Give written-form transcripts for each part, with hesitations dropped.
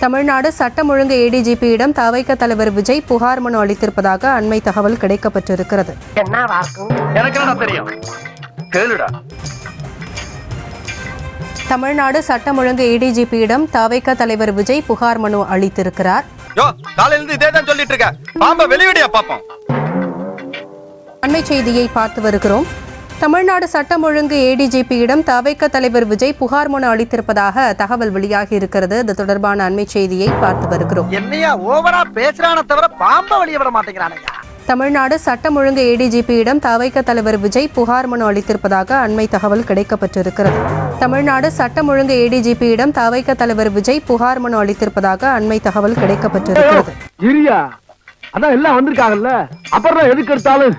தமிழ்நாடு சட்டம் ஒழுங்கு ஏடிஜிபியிடம் தவைக்க தலைவர் விஜய் புகார் மனு அளித்திருப்பதாக அண்மை தகவல் கிடைக்கப்பட்டிருக்கிறது. தமிழ்நாடு சட்டம் ஒழுங்கு ஏடிஜிபியிடம் தவைக்க தலைவர் விஜய் புகார் மனு அளித்திருக்கிறார். அண்மை செய்தியை பார்த்து வருகிறோம். தமிழ்நாடு சட்டம் ஒழுங்கு ஏடிஜிபியிடம் தவைக்க தலைவர் விஜய் புகார் மனு அளித்திருப்பதாக தகவல் வெளியாகி இருக்கிறது. இது தொடர்பான அண்மை செய்தியை பார்த்து வருகிறோம். தமிழ்நாடு சட்டம் ஒழுங்கு ஏடிஜிபியிடம் தவைக்க தலைவர் விஜய் புகார் மனு அளித்திருப்பதாக அண்மை தகவல் கிடைக்கப்பட்டிருக்கிறது. தமிழ்நாடு சட்டம் ஒழுங்கு ஏடிஜிபியிடம் தவைக்க தலைவர் விஜய் புகார் மனு அளித்திருப்பதாக அண்மை தகவல் கிடைக்கப்பட்டிருக்கிறது. அதான் எல்லாம் வந்திருக்காங்கல்ல, அப்புறம் எதுக்கு எடுத்தாலும்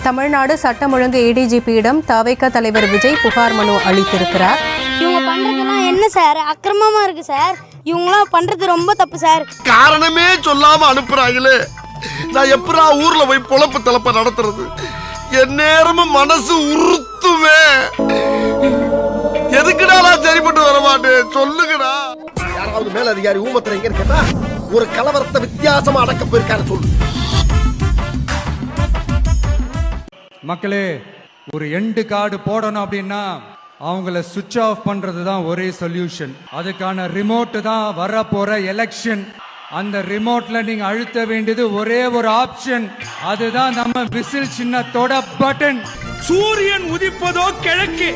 தமிழ்நாடு சட்டம் ஒழுங்கு ஏடிஜிபியிடம் தவைக்க தலைவர் விஜய் புகார் மனு அளித்திருக்கிறார். இவங்க பண்றதெல்லாம் என்ன சார், அக்கிரமமா இருக்கு சார். இவங்களாம் பண்றது ரொம்ப தப்பு சார். காரணமே சொல்லாம அனுப்புறாங்களே, நான் எப்படா ஊர்ல போய் பொழப்பு தலப்ப நடத்துறது? என் நேரமும் மனசு உறுத்துமே. எதுக்குடா நான் சரிப்பட்டு வர மாட்டேன், சொல்லுங்கடா. யாராவது மேல அதிகாரி ஊமத்துல எங்க இருக்கா? ஒரு கலவரத்தை வித்தியாசமா அடக்க போயிருக்காரு சொல்லு. மக்களே, ஒரு எண்டு கார்டு போடணும் அப்படின்னா அவங்கள சுவிட்ச் ஆஃப் பண்றது தான் ஒரே சொல்யூஷன். அதுக்கான ரிமோட் தான் வரப்போற எலெக்ஷன். அந்த ரிமோட்ல நீங்க அழுத்த வேண்டியது ஒரே ஒரு ஆப்ஷன், அதுதான் நம்ம விசில் சின்னத்தோட பட்டன். சூரியன் உதிப்பதோ கிழக்கு,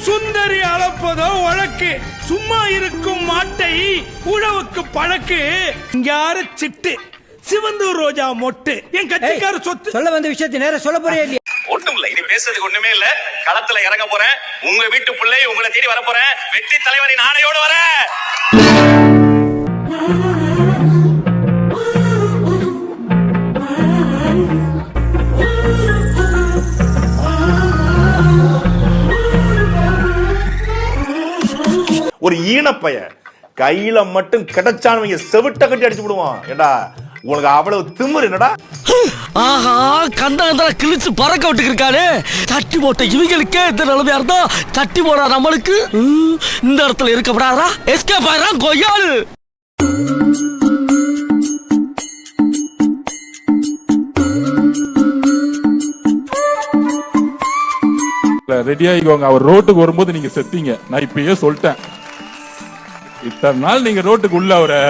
சுந்தரி அளப்பதோ வழக்கு, சும்மா இருக்கும் மாட்டை உழவுக்கு பழக்கு. யாரு சிட்டு சிவந்தூர் ரோஜா மொட்டு என் கட்சிக்கார சொத்து. சொல்ல வந்த விஷயத்தை நேரம் சொல்ல போறே இல்லையா? ஒண்ணும் இல்ல, இனி பேசுறதுக்கு ஒண்ணுமே இல்ல. களத்துல இறங்க போறேன், உங்க வீட்டு பிள்ளை உங்களை தேடி வர போறேன். வெற்றி தலைவரின் ஆணையோடு வரேன். ஒரு ஈனப்பைய கையில மட்டும் கிடைச்சானவங்க செவிட்ட கட்டி அடிச்சு விடுவான். ஏண்டா உனக்கு அவ்வளவு திமிரு என்னடா? ஆஹா, கண்டா கிழிச்சு பறக்க விட்டு இருக்காரு. சட்டி போட்ட இவங்களுக்கே இந்த நிலைமையா இருந்தா சட்டி போடா நம்மளுக்கு இந்த இடத்துல இருக்கப்படாதா? எஸ்கேப் ஆயிரம் கொய்யாளு. ரெடியாகிக்கோங்க. அவர் ரோட்டுக்கு வரும்போது நீங்க செத்தீங்க. நான் இப்பயே சொல்லிட்டேன், இத்தனை நாள் நீங்க ரோட்டுக்கு உள்ள அவரை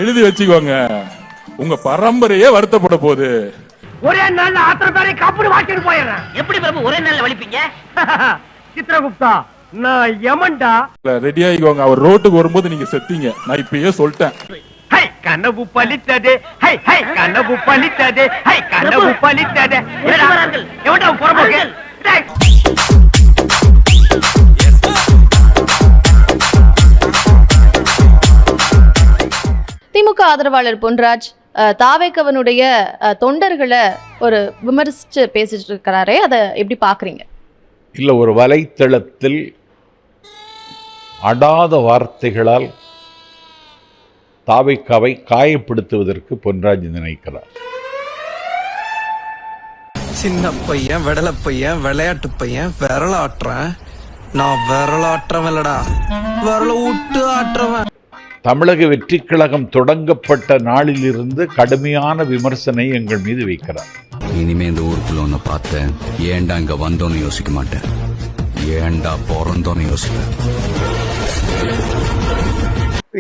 எழுதி வச்சுக்கோங்க. உங்க பரம்பரையே வருத்தப்பட போகுது. ஒரே நாள் ஆத்திர பேரை காப்பிடு வாக்கிட்டு போயிடுறேன். எப்படி பிரபு ஒரே நாள்ல வலிப்பீங்க? சித்ரகுப்தா, நான் யமன்டா. ரெடியாகிக்கோங்க. அவர் ரோட்டுக்கு வரும்போது நீங்க செத்தீங்க. நான் இப்பயே சொல்லிட்டேன். ஹை கனவு பலித்தது, ஹை ஹை கனவு பலித்தது, ஹை கனவு பலித்தது. எவன்டா புறம்போக்கு? திமுக ஆதரவாளர் பொன்ராஜ் தாவேக்கவனுடைய தொண்டர்களை ஒரு விமர்சிச்சு பேசிட்டு இருக்கிறாரே, அதை எப்படி பாக்குறீங்க? இல்ல, ஒரு வலைத்தளத்தில் அடாத வார்த்தைகளால் தாவேக்காவை காயப்படுத்துவதற்கு பொன்ராஜ் நினைக்கிறார். சின்ன பையன், விடல பையன், விளையாட்டு பையன், விரலாட்டுறேன். நான் விரலாட்டுறவன் இல்லடா, விரல விட்டு ஆட்டுறவன். தமிழக வெற்றி கழகம் தொடங்கப்பட்ட நாளிலிருந்து கடுமையான விமர்சனை எங்கள் மீது வைக்கிறார். இனிமே இந்த ஊருக்குள்ள ஒன்னு பார்த்தேன், ஏண்டா இங்க வந்தோன்னு யோசிக்க மாட்டேன், ஏண்டா பிறந்தோன்னு யோசிப்பேன்.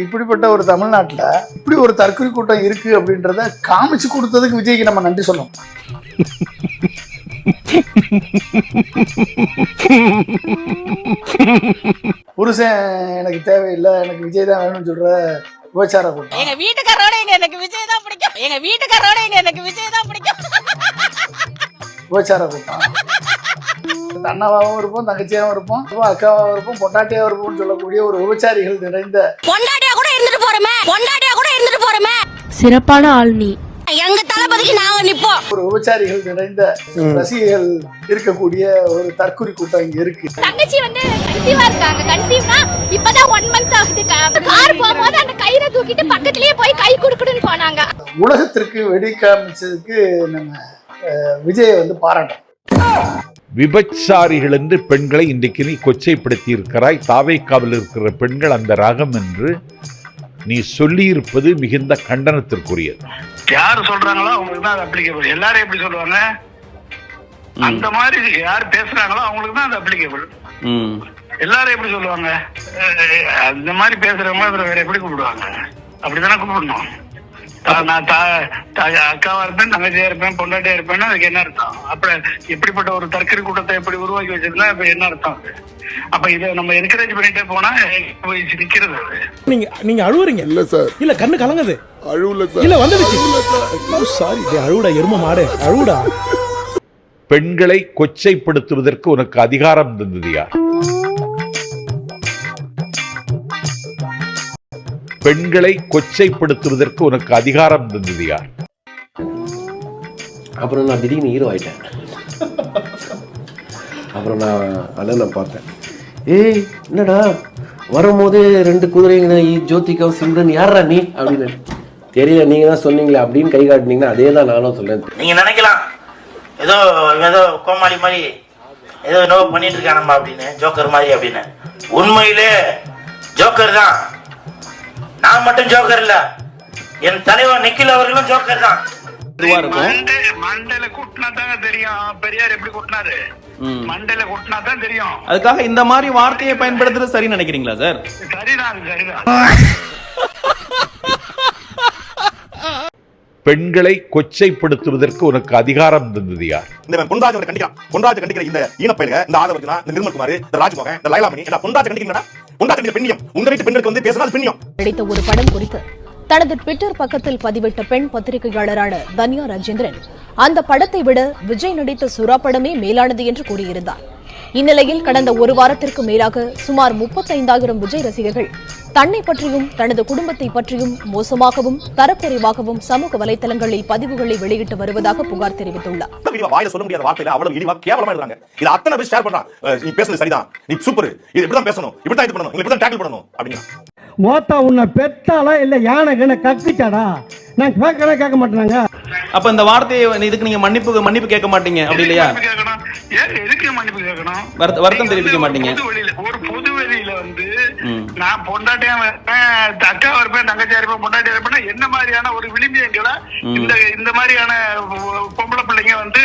இப்படிப்பட்ட ஒரு தமிழ்நாட்டுல இப்படி ஒரு தற்கொலை கூட்டம் இருக்கு அப்படின்றத காமிச்சு கொடுத்ததுக்கு விஜய்க்கு நம்ம நன்றி சொல்லணும். புருஷன் எனக்கு தேவையில்லை, எனக்கு விஜய் தான் வேணும்னு சொல்ற விபச்சார கூட்டம். எங்க வீட்டுக்காரோட எனக்கு விஜய் தான் பிடிக்கும், எங்க வீட்டுக்காரோட எனக்கு விஜய் தான் பிடிக்கும். விபச்சார கூட்டம். அண்ணாவாகவும் இருப்போம், தங்கச்சியாவும் இருப்போம், அக்காவாகவும் இருப்போம், பொண்டாட்டியாவும் இருப்போம்னு சொல்லக்கூடிய ஒரு விபச்சாரிகள் நிறைந்த பொண்டாட்டியா கூட இருந்துட்டு போறமே, பொண்டாட்டியா கூட இருந்துட்டு போறமே. சிறப்பான ஆள் நீ. எங்க தளபதிக்கு நாங்க நிப்போம். ஒரு விபச்சாரிகள் நிறைந்த ரசிகர்கள் இருக்கக்கூடிய ஒரு தற்கொலை கூட்டம் இங்க இருக்கு. தங்கச்சி வந்து கன்சீவா இருக்காங்க. கன்சீவ்னா இப்பதான் 1 month ஆகுது. கார் போகும்போது அந்த கயிறை தூக்கிட்டு பக்கத்துலயே போய் கை குடுக்குடுன்னு போனாங்க. உலகத்திற்கு வெடி காமிச்சதுக்கு நம்ம விஜயை வந்து பாராட்டோம். விபச்சாரிகள் என்று பெண்களை இன்றைக்கு நீ கொச்சைப்படுத்தி இருக்கிறாய். தாவேக்காவில் இருக்கிற பெண்கள் அந்த ரகம் என்று நீ சொல்லி இருப்பது மிகுந்த கண்டனத்திற்குரியது. யாரு சொல்றாங்களோ அவங்களுக்கு தான் அது அப்ளிகபிள். எல்லாரும் எப்படி சொல்லுவாங்க? அந்த மாதிரி யார் பேசுறாங்களோ அவங்களுக்கு தான் அது அப்ளிகபிள். எல்லாரும் எப்படி சொல்லுவாங்க? அந்த மாதிரி பேசுறவங்க வேற எப்படி கூப்பிடுவாங்க? அப்படித்தானே கூப்பிடணும். நான் அக்காவா இருப்பேன், தங்கச்சியா இருப்பேன், பொண்டாட்டியா இருப்பேன்னா அதுக்கு என்ன அர்த்தம்? அப்ப எப்படிப்பட்ட ஒரு தற்கொலை கூட்டத்தை எப்படி உருவாக்கி வச்சிருந்தா இப்ப என்ன அர்த்தம்? அப்ப இதை நம்ம என்கரேஜ் பண்ணிட்டே போனா நிக்கிறது. நீங்க அழுவுறீங்க? இல்ல சார், இல்ல கண்ணு கலங்குது. அழுவுல சார், இல்ல வந்துடுச்சு. சாரி, அழுவுடா எரும மாடு, அழுவுடா. பெண்களை கொச்சைப்படுத்துவதற்கு உனக்கு அதிகாரம் தந்தது யார்? பெண்களை கொச்சைப்படுத்துவதற்கு உனக்கு அதிகாரம் தந்தது யார்? அப்புறம் நான் திடீர்னு ஹீரோ ஆயிட்டேன். அப்புறம் நான் அண்ணனை பார்த்தேன். ஏய் என்னடா வரும்போது 2 குதிரைங்க, ஜோதிகா சிம்ரன் யாரா நீ அப்படின்னு. தெரியல, நீங்க தான் சொன்னீங்களே அப்படின்னு கை காட்டினீங்கன்னா அதே தான் நானும் சொல்றேன். நீங்க நினைக்கலாம் ஏதோ ஏதோ கோமாளி மாதிரி ஏதோ என்னவோ பண்ணிட்டு இருக்கானம்மா அப்படின்னு, ஜோக்கர் மாதிரி அப்படின்னு. உண்மையிலே ஜோக்கர் தான். நான் மட்டும் ஜோக்கர் இல்ல, என் தலைவர் நிக்கில் அவர்களும் ஜோக்கர் தான். மண்டையில கூட்டினா தாங்க தெரியும் பெரியார் எப்படி கூட்டினாரு. மண்டையில கூட்டினா தான் தெரியும். அதுக்காக இந்த மாதிரி வார்த்தையை பயன்படுத்துறது சரி நினைக்கிறீங்களா சார்? சரிதான், சரிதான். பெண்களை கொச்சைப்படுத்துவதற்கு உனக்கு அதிகாரம் தந்தது யார்? இந்த பொன்ராஜ் கண்டிக்கிறான். பொன்ராஜ் கண்டிக்கிற இந்த ஈனப்பயில, இந்த ஆதவர்ஜனா, இந்த நிர்மல்குமார், இந்த ராஜ்மோகன், இந்த லைலாமணி, இந்த பொன்ராஜ் கண்டிக்கிறா. பொன்ராஜ் பெண்ணியம். உங்க வீட்டு பெண்களுக்கு வந்து பேசினால் பெண்ணியம். நடித்த ஒரு படம் குறித்து தனது ட்விட்டர் பக்கத்தில் பதிவிட்ட பெண் பத்திரிகையாளரான தன்யா ராஜேந்திரன் அந்த படத்தை விட விஜய் நடித்த சுறா படமே மேலானது என்று கூறியிருந்தார். இந்நிலையில் கடந்த ஒரு வாரத்திற்கு மேலாக சுமார் 35,000 விஜய் ரசிகர்கள் தன்னை பற்றியும் தனது குடும்பத்தை பற்றியும் மோசமாகவும் தரக்குறைவாகவும் சமூக வலைதளங்களில் பதிவுகளை வெளியிட்டு வருவதாக புகார் தெரிவித்துள்ளார். வாயில சொல்ல முடியாத வார்த்தையில அவ்வளவு இழிவா கேவலமா இருக்காங்க. இது அத்தனை பேர் ஷேர் பண்றான். நீ பேசுறது சரிதான், நீ சூப்பர், இது இப்படி தான் பேசணும், இப்படி தான் இது பண்ணணும், இப்படி தான் டேக்கிள் பண்ணணும் அப்படினா. மோத்தா உன்னை பெத்தாலா இல்ல யானை கண்ண கக்கிச்சாடா? நான் கேட்க மாட்டாங்க. அப்ப இந்த வார்த்தையை இதுக்கு நீங்க மன்னிப்பு கேட்க மாட்டீங்க அப்படி இல்லையா? எதுக்கு மன்னிப்பு கேட்கணும்? வருத்தம் தெரிவிக்க மாட்டீங்க. ஒரு பொது வெளியில வந்து நான் பொண்டாட்டியா இருப்பேன், அக்காவா இருப்பேன், தங்கச்சியா இருப்பேன், பொண்டாட்டியா இருப்பேன், என்ன மாதிரியான ஒரு விளிம்பியங்களை இந்த மாதிரியான பொம்பளை பிள்ளைங்க வந்து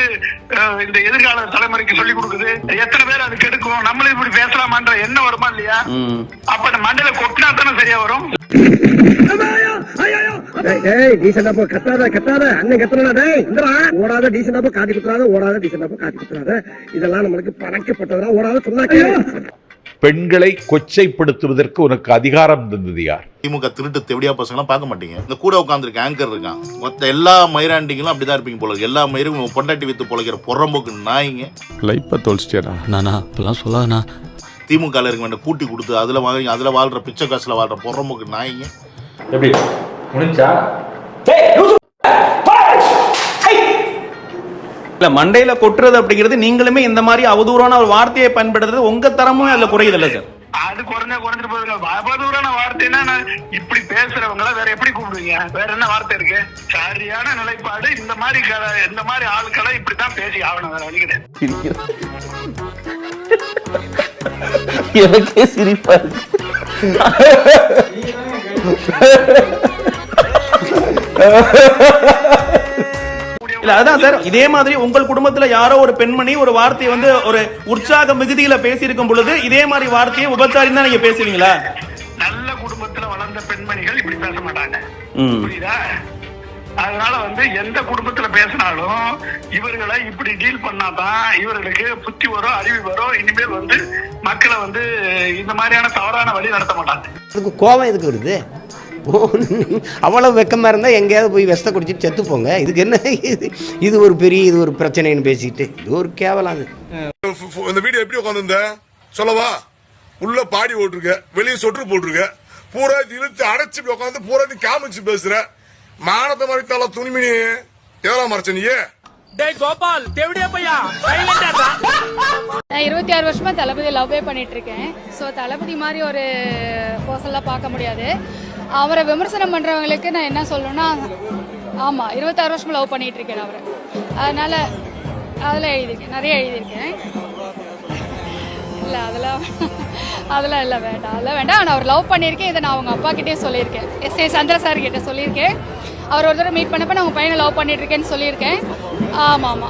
இந்த எதிர்கால தலைமுறைக்கு சொல்லி கொடுக்குது. எத்தனை பேர் அது கெடுக்கும்? நம்மளும் இப்படி பேசலாமான்ற என்ன வருமா இல்லையா? அப்ப அந்த மண்டையில கொட்டினா தானே சரியா வரும். இதெல்லாம் நம்மளுக்கு பறக்கப்பட்டதா ஓடாத சொன்னாங்க. பெண்களை கொச்சைப்படுத்துவதற்கு உனக்கு அதிகாரம் தந்தது யார்? திமுக திருட்டு தெவடியா பசங்களாம் பார்க்க மாட்டீங்க. இந்த கூட உட்காந்துருக்க ஆங்கர் இருக்கான், மொத்த எல்லா மயிராண்டிங்களும் அப்படிதான் இருப்பீங்க போல. எல்லா மயிரும் பொண்டாட்டி வித்து பொழைக்கிற பொறம்போக்கு நாய்ங்க. லைஃப்பை தொலைச்சிட்டேடா. நானா இப்பெல்லாம் சொல்லாதண்ணா. திமுக இருக்க வேண்டிய கூட்டி கொடுத்து அதுல வாழ்ற பிச்சை காசுல வாழ்ற பொறம்போக்கு நாய்ங்க. எப்படி முடிஞ்சா? இல்ல மண்டையில கொட்டுறது அப்படிங்கிறது நீங்களுமே இந்த மாதிரி அவதூறான ஒரு வார்த்தையை பயன்படுத்துறது உங்க தரமும் அதுல குறையுது இல்ல சார்? அது குறைஞ்சிட்டு போகுதுங்க. அவதூறான வார்த்தைன்னா இப்படி பேசுறவங்கள வேற எப்படி கூப்பிடுவீங்க? வேற என்ன வார்த்தை இருக்கு? சரியான நிலைப்பாடு. இந்த மாதிரி ஆட்களை இப்படித்தான் பேசி ஆகணும், வேற வழி கிடையாது. எனக்கே சிரிப்பா இருக்கு. இல்ல அதான் சார், இதே மாதிரி உங்கள் குடும்பத்துல யாரோ ஒரு பெண்மணி ஒரு வார்த்தையை வந்து ஒரு உற்சாக மிகுதியில பேசி இருக்கும் பொழுது இதே மாதிரி வார்த்தையை உபச்சாரம் தான் நீங்க பேசுவீங்களா? நல்ல குடும்பத்துல வளர்ந்த பெண்மணிகள் இப்படி பேச மாட்டாங்க, புரியுதா? அதனால வந்து எந்த குடும்பத்துல பேசினாலும் இவர்களை இப்படி டீல் பண்ணாதான் இவர்களுக்கு புத்தி வரும், அறிவு வரும். இனிமேல் வந்து மக்களை வந்து இந்த மாதிரியான தவறான வழி நடத்த மாட்டாங்க. அதுக்கு கோபம் எதுக்கு வருது? அவ்வளவு வெக்கமா இருந்தா எங்கேயாவது போய் விஷத்தை குடிச்சிட்டு செத்து போங்க. இதுக்கு என்ன இது ஒரு பிரச்சனைன்னு பேசிட்டு இது ஒரு கேவலம். இந்த வீடியோ எப்படி உட்காந்துருந்த சொல்லவா? உள்ள பாடி போட்டிருக்க, வெளியே சொட்டு போட்டிருக்க, பூரா இழுத்து அடைச்சு உட்காந்து பூரா காமிச்சு பேசுற. மானத்தை மறைத்தால துணிமணி எவ்வளவு மறைச்ச நீ? கோபால் தேவடியா பையா நான் 26 வருஷமா தளபதி லவ்வே பண்ணிட்டு இருக்கேன். ஸோ தளபதி மாதிரி ஒரு பர்சன்லாம் பார்க்க முடியாது. அவரை விமர்சனம் பண்றவங்களுக்கு நான் என்ன சொல்லணும்னா, ஆமா 26 வருஷமா லவ் பண்ணிட்டு இருக்கேன் அவரை. அதனால அதில் எழுதியிருக்கேன், நிறைய எழுதியிருக்கேன். இல்லை அதெல்லாம் இல்லை, வேண்டாம், அதெல்லாம் வேண்டாம். நான் அவர் லவ் பண்ணியிருக்கேன், இதை நான் அவங்க அப்பா கிட்டே சொல்லியிருக்கேன், எஸ்ஏ சந்திர சார் கிட்டே சொல்லியிருக்கேன். அவர் ஒரு தடவை மீட் பண்ணப்ப நான் உங்கள் பையனை லவ் பண்ணிட்டு இருக்கேன்னு சொல்லியிருக்கேன். ஆமாம்.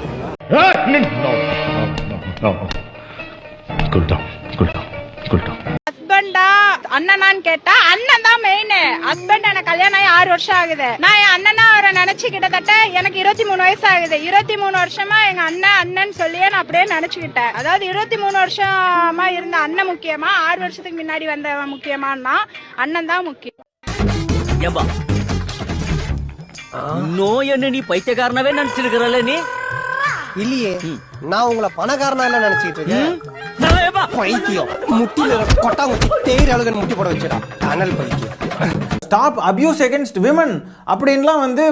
ஹஸ்பண்டா அண்ணனான்னு கேட்டா அண்ணன் தான் மெயின். ஹஸ்பண்ட் எனக்கு கல்யாணம் ஆகி 6 வருஷம் ஆகுது. நான் என் அண்ணனா அவரை நினைச்சு கிட்டத்தட்ட எனக்கு 23 வயசு ஆகுது. 23 வருஷமா எங்க அண்ணன் சொல்லியே நான் அப்படியே நினைச்சுக்கிட்டேன். அதாவது 23 வருஷமா இருந்த அண்ணன் முக்கியமா, 6 வருஷத்துக்கு முன்னாடி வந்தவன் முக்கியமானா அண்ணன் தான் முக்கியம். இன்னும் என்ன நீ பைத்தியக்காரனவே நினைச்சிருக்கிறல்ல நீ? இல்லையே, நான் உங்களை பணக்காரனா நினைச்சிட்டு இருக்கேன். பைத்தியம் முட்டில கொட்டாங்குச்சி தேயிற அளவுக்கு முட்டி போட வச்சிடா அனல் பைத்தியம். ஸ்டாப் அபியூஸ் அகைன்ஸ்ட் விமன் அப்படின்லாம் வந்து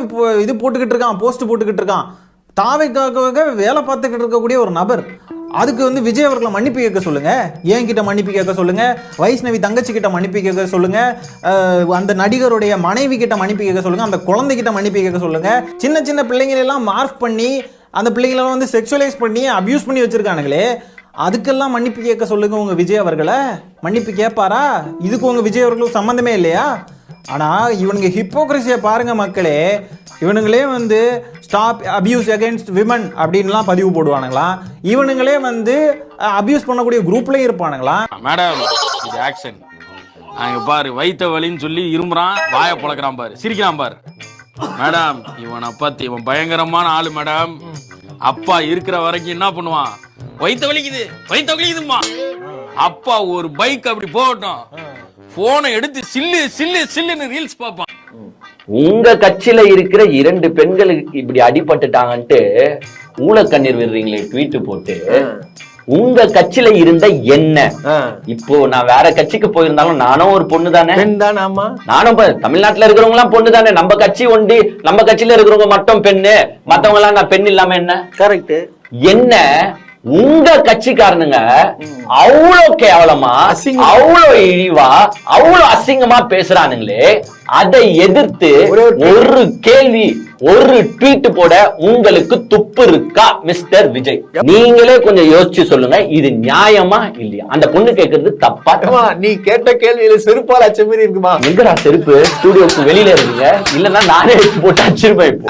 இது போட்டுக்கிட்டு இருக்கான், போஸ்ட் போட்டுக்கிட்டு இருக்கான். தாவைக்காக வேலை பார்த்துக்கிட்டு இருக்கக்கூடிய ஒரு நபர். அதுக்கு வந்து விஜய் அவர்களை மன்னிப்பு கேட்க சொல்லுங்க, என்கிட்ட மன்னிப்பு கேட்க சொல்லுங்க, வைஷ்ணவி தங்கச்சி கிட்ட மன்னிப்பு கேட்க சொல்லுங்க, அந்த நடிகருடைய மனைவி கிட்ட மன்னிப்பு கேட்க சொல்லுங்க, அந்த குழந்தைகிட்ட மன்னிப்பு கேட்க சொல்லுங்க. சின்ன சின்ன பிள்ளைங்களெல்லாம் மார்க் பண்ணி அந்த பிள்ளைங்களெல்லாம் வந்து செக்ஷுவலைஸ் பண்ணி அபியூஸ் பண்ணி வச்சிருக்கானுங்களே, அதுக்கெல்லாம் மன்னிப்பு கேட்க சொல்லுங்க உங்க விஜய் அவர்களை. மன்னிப்பு கேட்பாரா? இதுக்கு உங்க விஜய் அவர்களுக்கு சம்மந்தமே இல்லையா? ஆனா இவனுங்க ஹிப்போக்ரஸியை பாருங்க மக்களே. இவனுங்களே வந்து ஸ்டாப் அபியூஸ் அகைன்ஸ்ட் விமன் அப்படின்லாம் பதிவு போடுவானுங்களா? இவனுங்களே வந்து அபியூஸ் பண்ணக்கூடிய குரூப்லயும் இருப்பானுங்களா? மேடம் இது ஆக்ஷன். அங்க பாரு வைத்த வலின்னு சொல்லி இருமுறான், வாயை புழக்கிறான் பாரு, சிரிக்கிறான் பாரு. மேடம் இவனை பத்தி இவன் பயங்கரமான ஆளு மேடம். அப்பா இருக்கிற வரைக்கும் என்ன பண்ணுவான், வைத்த வலிக்குதுமா, அப்பா ஒரு பைக் அப்படி போகட்டும், போனை எடுத்து சில்லுன்னு ரீல்ஸ் பார்ப்பான். உங்க கட்சியில இருக்கிற 2 பெண்களுக்கு இப்படி அடிபட்டுட்டாங்கன்ட்டு ஊழக்கண்ணீர் விடுறீங்களே ட்வீட் போட்டு, உங்க கட்சியில இருந்த என்ன இப்போ நான் வேற கட்சிக்கு போயிருந்தாலும் நானும் ஒரு பொண்ணு தானே, நானும் தமிழ்நாட்டுல இருக்கிறவங்க எல்லாம் பொண்ணு தானே. நம்ம கட்சி ஒண்டி நம்ம கட்சியில இருக்கிறவங்க மட்டும் பெண்ணு, மத்தவங்க எல்லாம் நான் பெண் இல்லாம என்ன? கரெக்ட். என்ன உங்க கட்சிக்காரனுங்க அவ்வளவு கேவலமா, அவ்வளவு இழிவா, அவ்வளவு அசிங்கமா பேசுறானுங்களே, அதை எதிர்த்து ஒரு கேள்வி, ஒரு ட்வீட் போட உங்களுக்கு துப்பு இருக்கா மிஸ்டர் விஜய்? நீங்களே கொஞ்சம் யோசிச்சு சொல்லுங்க, இது நியாயமா இல்லையா? அந்த பொண்ணு கேக்குறது தப்பா? நீ கேட்ட கேள்வியில செருப்பால் அச்ச மாதிரி இருக்குமா? எங்கடா செருப்பு? ஸ்டூடியோக்கு வெளியில இருக்கீங்க, இல்லன்னா நானே எடுத்து போட்டு அச்சிருப்பேன். இப்போ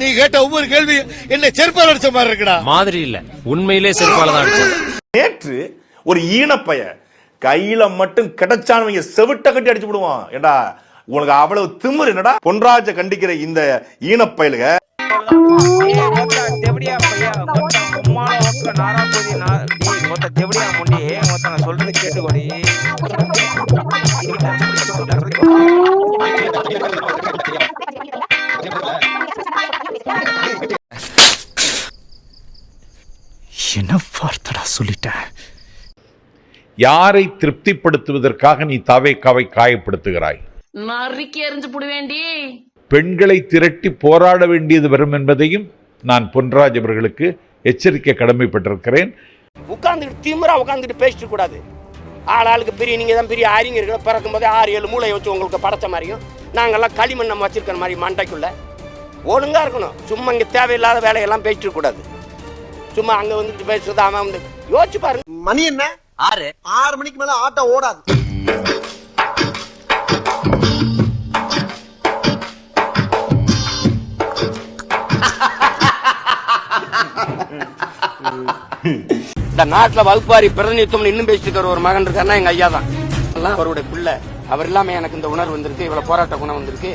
நீ கேட்ட ஒவ்வொரு கேள்வி என்ன செருப்பால் அடிச்ச மாதிரி இருக்குடா. மாதிரி இல்ல, உண்மையிலே செருப்பால தான் அடிச்சது. நேற்று ஒரு ஈனப்பைய கையில மட்டும் கிடைச்சானவங்க செவிட்ட கட்டி அடிச்சு விடுவான். ஏண்டா உங்களுக்கு அவ்வளவு திமிரு என்னடா? பொன்ராஜ கண்டிக்கிற இந்த ஈனப்பயலுக சொல்றது கேட்டுக்கோடி. என்ன வார்த்தடா சொல்லிட்டேன். யாரை திருப்திப்படுத்துவதற்காக நீ தாவேக்காவை காயப்படுத்துகிறாய்? நறுக்கி எறிஞ்சு புடுவேண்டி. பெண்களை திரட்டி போராட வேண்டியது வரும் என்பதையும் நான் பொன்ராஜ் அவர்களுக்கு எச்சரிக்கை கடமைப்பட்டிருக்கிறேன். உட்கார்ந்துட்டு திமிரா உட்கார்ந்துட்டு பேசிட்டு கூடாது. ஆளுக்கு பெரிய நீங்க தான் பெரிய அறிஞர்கள், பிறக்கும் போதே 6-7 மூளை வச்சு உங்களுக்கு படைச்ச மாதிரியும் நாங்கெல்லாம் களிமண் நம்ம வச்சிருக்கிற மாதிரி மண்டைக்குள்ள ஒழுங்கா இருக்கணும். சும்மா இங்க தேவையில்லாத வேலையெல்லாம் பேசிட்டு கூடாது. சும்மா அங்க வந்துட்டு பேசுறது அவன் வந்து யோசிச்சு பாருங்க. மணி என்ன? 6 மணிக்கு மேல ஆட்டோ ஓடாது. இந்த நாட்டுல வகுப்பாரி பிரதிநிதித்துவம் இன்னும் பேசிட்டு இருக்கிற ஒரு மகன் இருக்காருன்னா எங்க ஐயா தான். அவருடைய பிள்ளை. அவர் இல்லாம எனக்கு இந்த உணர்வு வந்திருக்கு, இவ்வளவு போராட்ட குணம் வந்திருக்கு.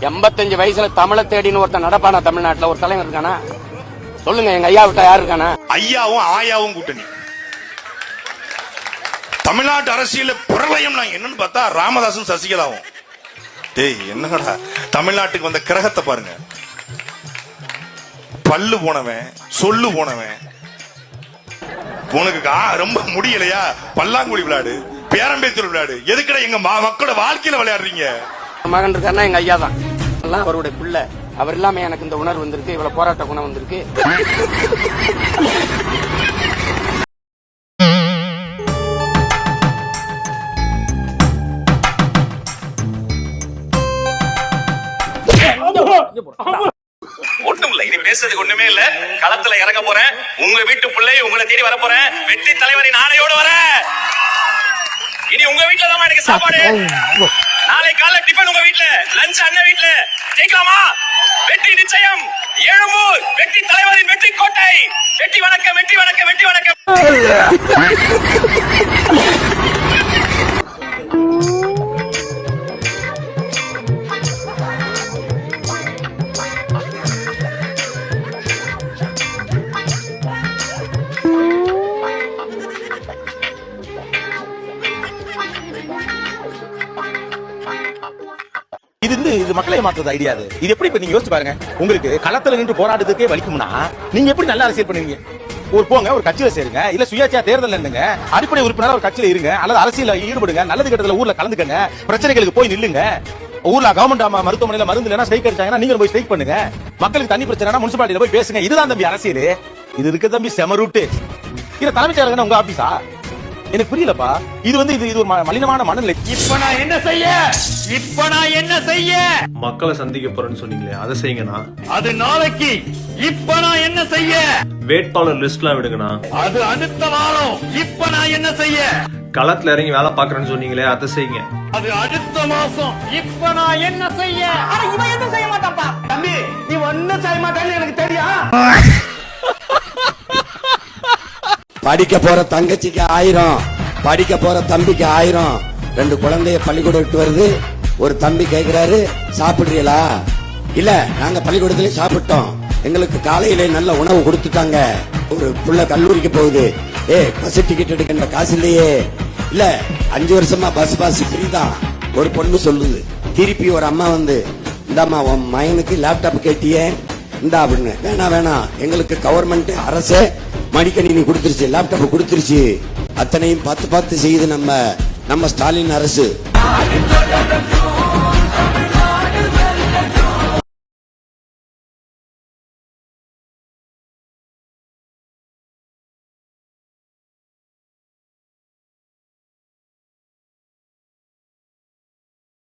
85 வயசுல தமிழை தேடின்னு ஒருத்தன் நடப்பானா தமிழ்நாட்டுல? ஒரு தலைவர் இருக்கானா சொல்லுங்க? எங்க ஐயா விட்டா யாரு இருக்கானா? ஐயாவும் ஆயாவும் கூட்டணி. தமிழ்நாட்டு அரசியல பிரளயம் என்னன்னு பார்த்தா ராமதாசும் சசிகலாவும். டேய் என்னடா தமிழ்நாட்டுக்கு வந்த கிரகத்தை பாருங்க. பல்லு போனவன், சொல்லு போனவன், உனக்கு ரொம்ப முடியலையா பல்லாங்குழி விளையாடு, பேரம்பேத்தூர் விளையாடு. எதுக்கடா எங்க மக்களோட வாழ்க்கையில விளையாடுறீங்க? மகன் இருக்காருன்னா எங்க ஐயா தான். அவருடைய பிள்ளை. அவர் இல்லாம எனக்கு இந்த உணர்வு வந்திருக்கு, இவ்வளவு போராட்ட குணம் வந்திருக்கு. ஒண்ணும் இல்லை, பேசுறதுக்கு ஒண்ணுமே இல்ல. களத்துல இறங்க போறேன். உங்க வீட்டு பிள்ளை உங்களை தேடி வர போறேன். வெற்றி தலைவரின் ஆணையோடு வரேன். இனி உங்க வீட்டுல தான் எனக்கு சாப்பாடு. நாளை காலைல டிஃபன் உங்க வீட்டுல, லஞ்ச் அண்ணன் வீட்டுல. ஜெயிக்கலாமா? வெற்றி நிச்சயம். எழும்பூர் வெற்றி தலைவரின் வெற்றி கோட்டை. வெற்றி வணக்கம், வெற்றி வணக்கம், வெற்றி வணக்கம். இது மக்களை மாத்துறது ஐடியா. இது எப்படி நீங்க யோசிச்சு பாருங்க. உங்களுக்கு களத்துல நின்று போராட்டத்துக்கே வலிக்கும்னா நீங்க எப்படி நல்லா அரசியல் பண்ணுவீங்க? போங்க ஒரு கட்சியில சேருங்க, இல்ல சுயேட்சையா தேர்தல் நின்னுங்க, அடிப்படை உறுப்பினரா ஒரு கட்சியில இருங்க, அல்லது அரசியல ஈடுபடுங்க, நல்லது கெட்டதுல ஊர்ல கலந்துக்கங்க, பிரச்சனைகளுக்கு போய் நில்லுங்க. ஊர்ல கவர்மெண்ட் மருத்துவமனையில மருந்து இல்லைன்னா ஸ்ட்ரைக் அடிச்சாங்கன்னா நீங்க போய் ஸ்ட்ரைக் பண்ணுங்க. மக்களுக்கு தண்ணி பிரச்சனைனா முனிசிபாலிட்டியில போய் பேசுங்க. இதுதான் தம்பி அரசியல். இது இருக்கு தம்பி செம ரூட்டு. இது தலைமைச் செயலகம் உங்க ஆபீஸா? எனக்கு புரியலப்பா. இது ஒரு மலினமான மனநிலை. இப்ப நான் என்ன செய்ய மக்களை சந்திக்க போறேன்னு சொன்னீங்களே, அதை செய்யுங்கண்ணா. அது நாளைக்கு. இப்ப நான் என்ன செய்ய வேட்பாளர் லிஸ்ட்லாம் விடுங்கண்ணா. அது அடுத்த வாரம். இப்ப நான் என்ன செய்ய களத்துல இறங்கி வேலை பாக்குறேன்னு சொன்னீங்களே, அதை செய்யுங்க. அது அடுத்த மாசம். இப்ப நான் என்ன செய்ய இவன் என்ன செய்ய மாட்டான்ப்பா. தம்பி நீ ஒன்னும் செய்ய மாட்டேன்னு எனக்கு தெரியும். படிக்க போற தங்கச்சிக்கு 1000, படிக்க போற தம்பிக்கு 1000. 2 குழந்தைய பள்ளிக்கூடம் விட்டு வருது. ஒரு தம்பி கேக்குறாரு, சாப்பிடுறீங்களா? இல்ல, நாங்க பள்ளிக்கூடத்துல சாப்பிட்டோம், எங்களுக்கு காலையில நல்ல உணவு கொடுத்துட்டாங்க. ஒரு புள்ள கல்லூரிக்கு போகுது, பஸ் டிக்கெட் எடுக்கின்ற காசு இல்லையே. இல்ல, 5 வருஷமா பஸ் ஃப்ரீ தான். ஒரு பொண்ணு சொல்லுது. திருப்பி ஒரு அம்மா வந்து, இந்தாம்மா உன் மகனுக்கு லேப்டாப் கேட்டியே, இந்தா அப்படின்னு. வேணாம், எங்களுக்கு கவர்மெண்ட் அரசு மடிக்கணினி கொடுத்துருச்சு, லேப்டாப் கொடுத்துருச்சு. அத்தனையும் பார்த்து செய்யுது நம்ம ஸ்டாலின் அரசு.